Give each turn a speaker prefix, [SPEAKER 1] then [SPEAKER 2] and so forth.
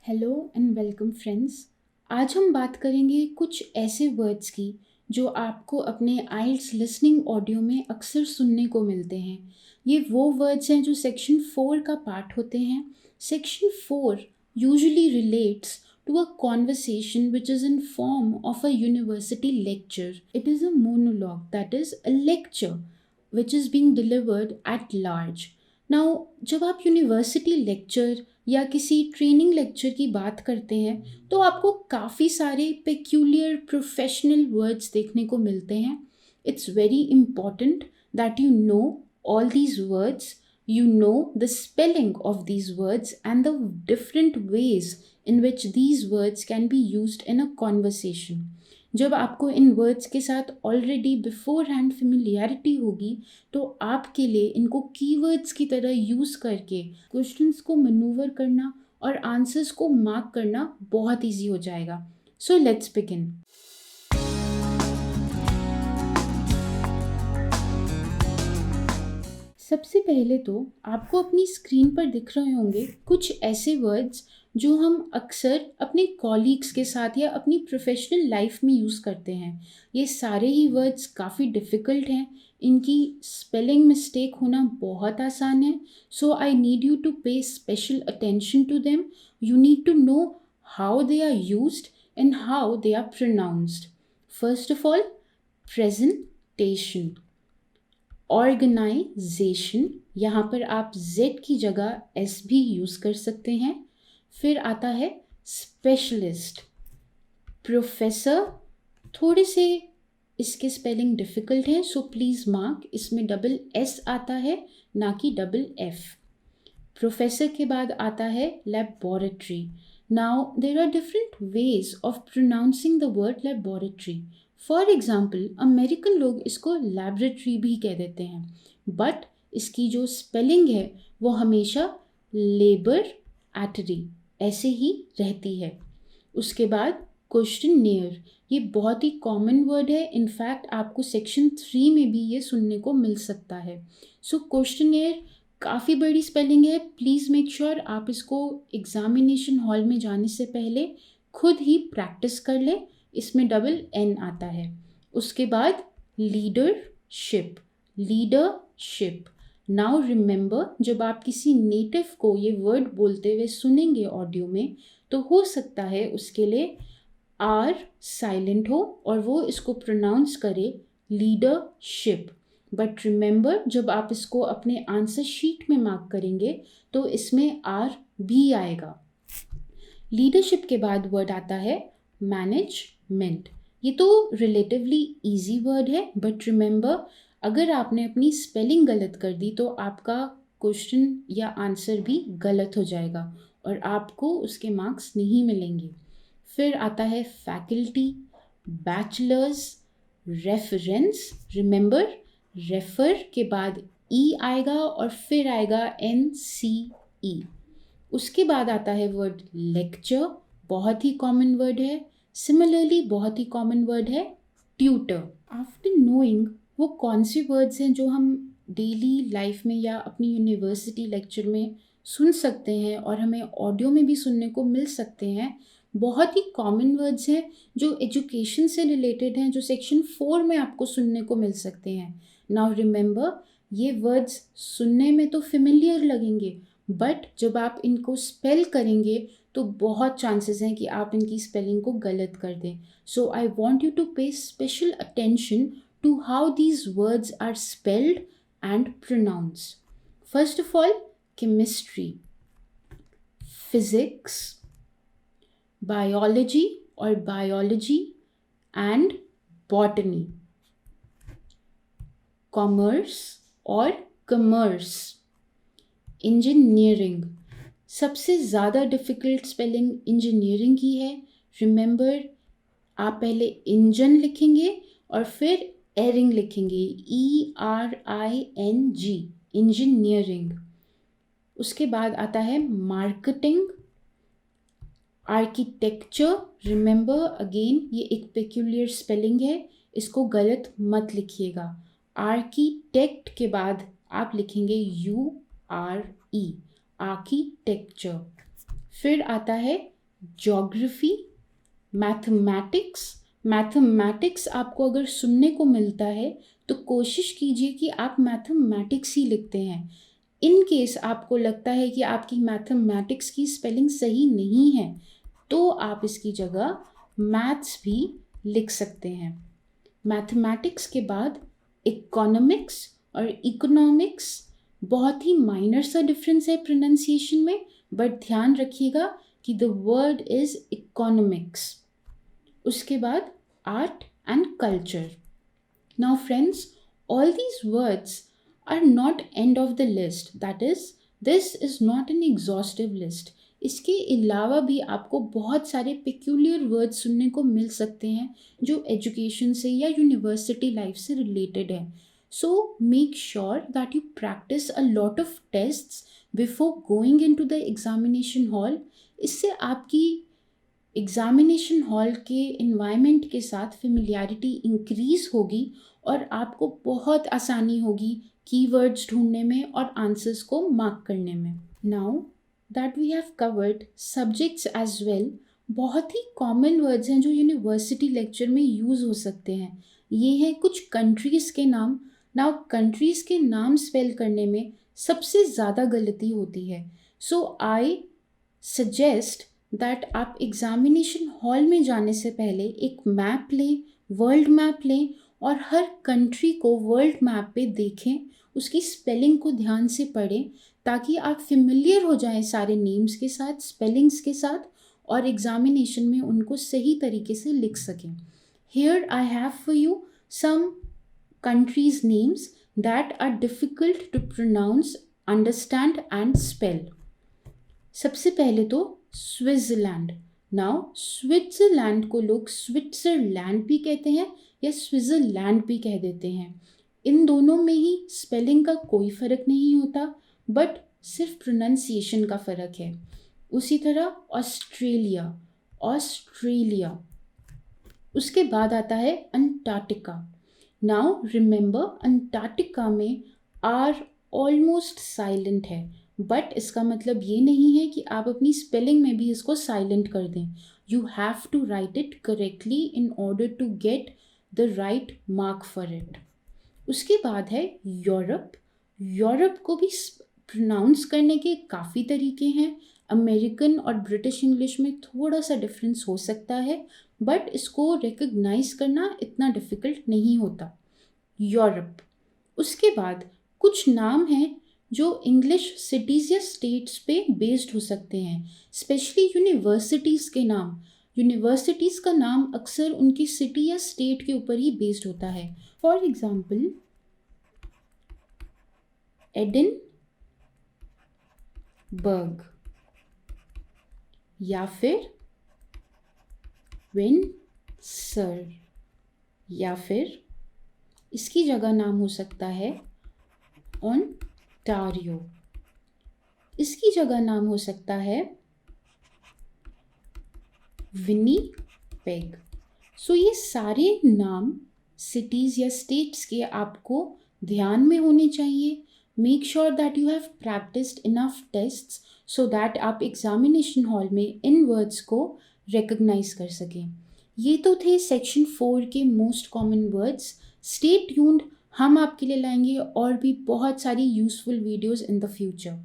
[SPEAKER 1] Hello and welcome friends. आज हम बात करेंगे कुछ ऐसे वर्ड्स की जो आपको अपने आइल्स लिसनिंग ऑडियो में अक्सर सुनने को मिलते हैं। ये वो वर्ड्स हैं जो सेक्शन 4 का पार्ट होते हैं। Section 4 usually relates to a conversation which is in form of a university lecture. It is a monologue, that is a lecture which is being delivered at large. Now, जब आप university lecture या किसी training lecture की बात करते हैं तो आपको काफ़ी सारे पेक्यूलियर प्रोफेशनल वर्ड्स देखने को मिलते हैं. It's very important that you know all these words, you know the spelling of these words and the different ways in which these words can be used in a conversation. जब आपको इन words के साथ already before hand familiarity होगी तो आपके लिए इनको keywords की तरह यूज़ करके क्वेश्चंस को मनूवर करना और आंसर्स को मार्क करना बहुत ईजी हो जाएगा. So let's begin. सबसे पहले तो आपको अपनी स्क्रीन पर दिख रहे होंगे कुछ ऐसे वर्ड्स जो हम अक्सर अपने कॉलीग्स के साथ या अपनी प्रोफेशनल लाइफ में यूज़ करते हैं. ये सारे ही वर्ड्स काफ़ी डिफ़िकल्ट हैं, इनकी स्पेलिंग मिस्टेक होना बहुत आसान है. So I need you to pay special attention to them. You need to know how they are used and how they are pronounced. First of all, presentation. Organisation, यहाँ पर आप Z की जगह S भी यूज़ कर सकते हैं. फिर आता है स्पेशलिस्ट. प्रोफेसर, थोड़े से इसके स्पेलिंग डिफ़िकल्ट हैं, सो प्लीज़ मार्क, इसमें डबल S आता है ना कि डबल F. प्रोफेसर के बाद आता है laboratory. Now there are different ways of pronouncing the word laboratory. For example, American लोग इसको लैबोरेटरी भी कह देते हैं, बट इसकी जो स्पेलिंग है वो हमेशा लेबर एटरी ऐसे ही रहती है. उसके बाद क्वेश्चननियर. ये बहुत ही कॉमन वर्ड है, इनफैक्ट आपको सेक्शन 3 में भी ये सुनने को मिल सकता है. सो क्वेश्चननियर काफ़ी बड़ी स्पेलिंग है. प्लीज़ मेक श्योर आप इसको एग्जामिनेशन हॉल में जाने से पहले खुद ही प्रैक्टिस कर लें. इसमें डबल N आता है. उसके बाद लीडरशिप. लीडरशिप. नाउ रिमेंबर, जब आप किसी नेटिव को ये वर्ड बोलते हुए सुनेंगे ऑडियो में तो हो सकता है उसके लिए R साइलेंट हो और वो इसको प्रोनाउंस करे लीडरशिप. बट रिमेंबर, जब आप इसको अपने आंसर शीट में मार्क करेंगे तो इसमें R भी आएगा. लीडरशिप के बाद वर्ड आता है मैनेजमेंट. ये तो रिलेटिवली इजी वर्ड है, बट रिमेंबर, अगर आपने अपनी स्पेलिंग गलत कर दी तो आपका क्वेश्चन या आंसर भी गलत हो जाएगा और आपको उसके मार्क्स नहीं मिलेंगे. फिर आता है faculty, bachelors, reference. Remember, refer के बाद E आएगा और फिर आएगा NCE. उसके बाद आता है वर्ड लेक्चर. बहुत ही कॉमन वर्ड है. सिमिलरली बहुत ही कॉमन वर्ड है ट्यूटर. आफ्टर नोइंग वो कौन से वर्ड्स हैं जो हम डेली लाइफ में या अपनी यूनिवर्सिटी लेक्चर में सुन सकते हैं और हमें ऑडियो में भी सुनने को मिल सकते हैं, बहुत ही कॉमन वर्ड्स हैं जो एजुकेशन से रिलेटेड हैं, जो सेक्शन 4 में आपको सुनने को मिल सकते हैं. नाउ रिमेंबर, ये वर्ड्स सुनने में तो फेमिलियर लगेंगे, बट जब आप इनको स्पेल करेंगे तो बहुत चांसेस हैं कि आप इनकी स्पेलिंग को गलत कर दें. So I want you to pay special attention to how these words are spelled and pronounced. First of all, chemistry, physics, biology और बायोलॉजी एंड बॉटनी, कॉमर्स और कमर्स, इंजीनियरिंग. सबसे ज़्यादा डिफ़िकल्ट स्पेलिंग इंजीनियरिंग की है. Remember, आप पहले engine लिखेंगे और फिर एरिंग लिखेंगे, ERING, इंजीनियरिंग. उसके बाद आता है मार्केटिंग, आर्किटेक्चर. रिमेंबर अगेन, ये एक पेक्यूलियर स्पेलिंग है, इसको गलत मत लिखिएगा. आर्किटेक्ट के बाद आप लिखेंगे URE, आर्किटेक्चर. फिर आता है ज्योग्राफी, मैथमेटिक्स। मैथमेटिक्स आपको अगर सुनने को मिलता है तो कोशिश कीजिए कि आप मैथमेटिक्स ही लिखते हैं। इन केस आपको लगता है कि आपकी मैथमेटिक्स की स्पेलिंग सही नहीं है तो आप इसकी जगह मैथ्स भी लिख सकते हैं। मैथमेटिक्स के बाद इकोनॉमिक्स और इकोनॉमिक्स, बहुत ही माइनर सा डिफरेंस है प्रोनाउंसिएशन में, बट ध्यान रखिएगा कि द वर्ड इज इकोनॉमिक्स। उसके बाद art and culture. Now friends, all these words are not end of the list, that is this is not an exhaustive list. इसके अलावा भी आपको बहुत सारे पेक्यूलियर वर्ड्स सुनने को मिल सकते हैं जो एजुकेशन से या यूनिवर्सिटी लाइफ से रिलेटेड है। So make sure that you practice a lot of tests before going into the examination hall. इससे आपकी एग्जामिनेशन हॉल के इन्वायरमेंट के साथ फेमिलियरिटी इंक्रीज होगी और आपको बहुत आसानी होगी कीवर्ड्स ढूंढने में और आंसर्स को मार्क करने में। Now that we have covered subjects as well, बहुत ही कॉमन वर्ड्स हैं जो यूनिवर्सिटी लेक्चर में यूज़ हो सकते हैं। ये हैं कुछ कंट्रीज़ के नाम। नाउ कंट्रीज़ के नाम स्पेल करने में सबसे ज़्यादा गलती होती है, सो आई सजेस्ट दैट आप एग्जामिनेशन हॉल में जाने से पहले एक मैप लें, वर्ल्ड मैप लें और हर कंट्री को वर्ल्ड मैप पे देखें, उसकी स्पेलिंग को ध्यान से पढ़ें ताकि आप फेमिलियर हो जाएं सारे नेम्स के साथ, स्पेलिंग्स के साथ, और एग्जामिनेशन में उनको सही तरीके से लिख सकें। Here I have for you some countries names that are difficult to pronounce, understand and spell. सबसे पहले तो स्विट्ज़रलैंड। नाउ स्विट्ज़रलैंड को लोग स्विट्ज़रलैंड भी कहते हैं या स्विट्ज़रलैंड भी कह देते हैं। इन दोनों में ही स्पेलिंग का कोई फ़र्क नहीं होता, बट सिर्फ प्रोनाउंसिएशन का फ़र्क है। उसी तरह ऑस्ट्रेलिया, ऑस्ट्रेलिया। उसके बाद आता है अंटार्कटिका। नाउ रिमेंबर, अंटार्कटिका में आर ऑलमोस्ट साइलेंट है, बट इसका मतलब ये नहीं है कि आप अपनी स्पेलिंग में भी इसको साइलेंट कर दें। You have to write it correctly in order to get the right mark for it. उसके बाद है यूरोप। यूरोप को भी प्रोनाउंस करने के काफ़ी तरीके हैं। अमेरिकन और ब्रिटिश इंग्लिश में थोड़ा सा डिफरेंस हो सकता है, बट इसको रिकग्नाइज करना इतना डिफ़िकल्ट नहीं होता। यूरोप। उसके बाद कुछ नाम हैं जो इंग्लिश सिटीज़ या स्टेट्स पे बेस्ड हो सकते हैं, स्पेशली यूनिवर्सिटीज़ के नाम। यूनिवर्सिटीज़ का नाम अक्सर उनकी सिटी या स्टेट के ऊपर ही बेस्ड होता है। फॉर एग्जाम्पल एडिनबर्ग या फिर विंडसर, या फिर इसकी जगह नाम हो सकता है ओंटारियो। इसकी जगह नाम हो सकता है विनीपेग। सो ये सारे नाम सिटीज़ या स्टेट्स के आपको ध्यान में होने चाहिए। Make sure that you have practised enough tests so that आप एग्जामिनेशन हॉल में इन वर्ड्स को रिकग्नाइज कर सकें। ये तो थे सेक्शन 4 के most common words. Stay tuned, हम आपके लिए लाएंगे और भी बहुत सारी useful videos in the future.